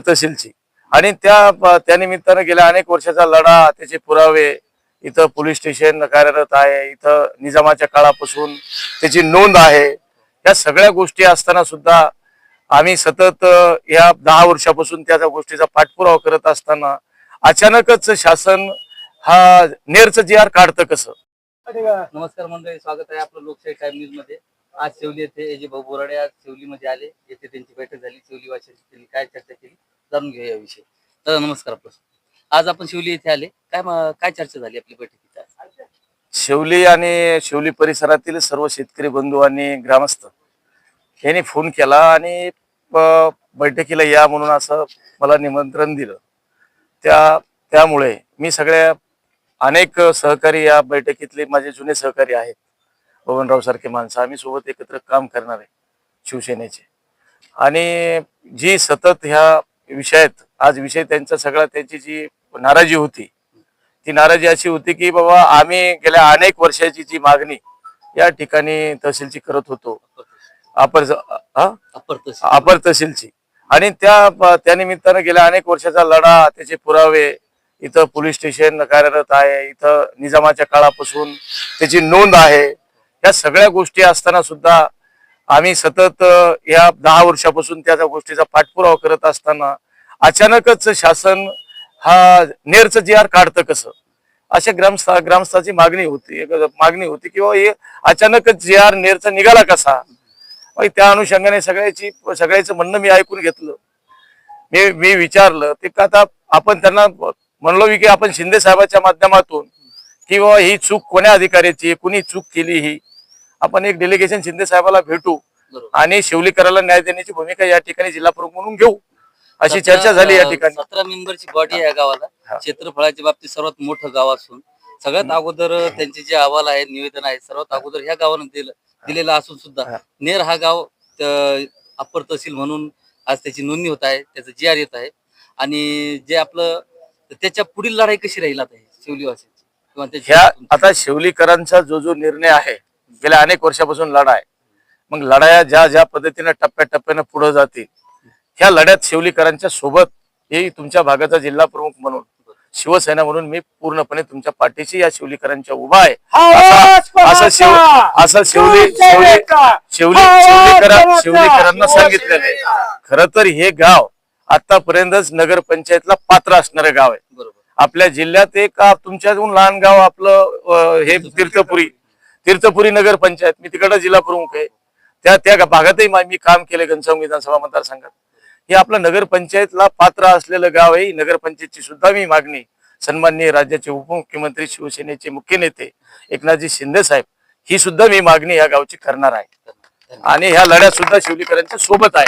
तहसीलची आणि त्या निमित्तानं गेल्या अनेक वर्षाचा लढा, त्याचे पुरावे इथं पोलीस स्टेशन कार्यरत आहे, इथं निजामाच्या काळापासून त्याची नोंद आहे। या सगळ्या गोष्टी असताना सुद्धा आम्ही सतत या 10 वर्षापासून त्या गोष्टीचा पाठपुरावा करत असताना अचानकच शासन हा नेरचं जी.आर. काढतं कसं? नमस्कार मंडळी, स्वागत आहे आपलं लोकशाही टाइम न्यूज मध्ये। आज शिवली येथे जे भाऊ बोराडे आज शिवलीमध्ये आले, येथे त्यांची बैठक झाली। शिवली वाशिम त्यांनी काय चर्चा केली जाणून घेऊया याविषयी। तर नमस्कार आपलं, आज आपण शिवली येथे आले, काय चर्चा झाली आपली बैठकीत? शिवली आणि शिवली परिसरातील सर्व शेतकरी बंधू आणि ग्रामस्थ यांनी फोन केला आणि बैठकीला या म्हणून असं मला निमंत्रण दिलं। त्यामुळे मी सगळ्या अनेक सहकारी या बैठकीतले माझे जुने सहकारी आहेत, बबनराव सारखे माणसं, आम्ही सोबत एकत्र काम करणार आहे शिवसेनेचे। आणि जी सतत ह्या विषयात आज विषय त्यांचा सगळा, त्यांची जी नाराजी होती ती नाराजी अशी होती की बाबा आम्ही गेल्या अनेक वर्षाची जी मागणी या ठिकाणी तहसीलची करत होतो, अपर तहसीलची, आणि त्या निमित्तानं गेल्या अनेक वर्षाचा लढा, त्याचे पुरावे इथं पोलीस स्टेशन कार्यरत आहे, इथं निजामाच्या काळापासून त्याची नोंद आहे। या सगळ्या गोष्टी असताना सुद्धा आम्ही सतत या 10 वर्षापासून त्या गोष्टीचा पाठपुरावा करत असताना अचानकच शासन हा नेरचं जी.आर. काढतं कसं, अशा ग्रामस्थाची मागणी होती किंवा हे अचानकच जी.आर. नेरचा निघाला कसा। त्या अनुषंगाने सगळ्याचं म्हणणं मी ऐकून घेतलं। मी विचारलं ते का, आता आपण त्यांना म्हणलो की आपण शिंदे साहेबांच्या माध्यमातून किंवा ही चूक कोण्या अधिकाऱ्याची, कुणी चूक केली, ही आपण एक डेलिगेशन शिंदे साहेबाला भेटू आणि शिवलीकराला न्याय देण्याची भूमिका या ठिकाणी जिल्हा प्रमुख म्हणून घेऊ, अशी चर्चा झाली या ठिकाणी। 17 मेंबरची बॉडी या गावाला, क्षेत्रफळाच्या बाबतीत सर्वात मोठं गाव असून सगळ्यात अगोदर त्यांचे जे अहवाल आहे, निवेदन आहे, सर्वात अगोदर ह्या गावानं दिलेलं असून सुद्धा नेर हा गाव अप्पर तहसील म्हणून आज त्याची नोंदणी होत आहे, त्याचं जी.आर. येत आहे। आणि जे आपलं त्याच्या पुढील लढाई कशी राहील आता शिवलीवासीची ह्या आता शिवलीकरांचा जो निर्णय आहे, गेल्या अनेक वर्षापासून लढा आहे, मग लढाया ज्या पद्धतीने टप्प्याटप्प्याने पुढे जातील, ह्या लढ्यात शिवलीकरांच्या सोबत हे तुमच्या भागाचा जिल्हा प्रमुख म्हणून, शिवसेना म्हणून मी पूर्णपणे तुमच्या पाठीशी या शिवलीकरांच्या उभा आहे, असं शिवलीकरांना सांगितलेलं आहे। खरं तर हे गाव आतापर्यंतच नगरपंचायतला पात्र असणारं गाव आहे। आपल्या जिल्ह्यात एक तुमच्याहून लहान गाव आपलं हे तीर्थपुरी नगरपंचायत, मी तिकडे जिल्हा प्रमुख आहे। त्या भागातही मी काम केले, घनसावंगी विधानसभा मतदारसंघात। हे आपलं नगरपंचायतला पात्र असलेलं गाव आहे। नगरपंचायतची सुद्धा मी मागणी सन्माननीय राज्याचे उपमुख्यमंत्री, शिवसेनेचे मुख्य नेते एकनाथजी शिंदे साहेब, ही सुद्धा मी मागणी या गावची करणार आहे आणि ह्या लढ्यात सुद्धा शिवलीकरांच्या सोबत आहे।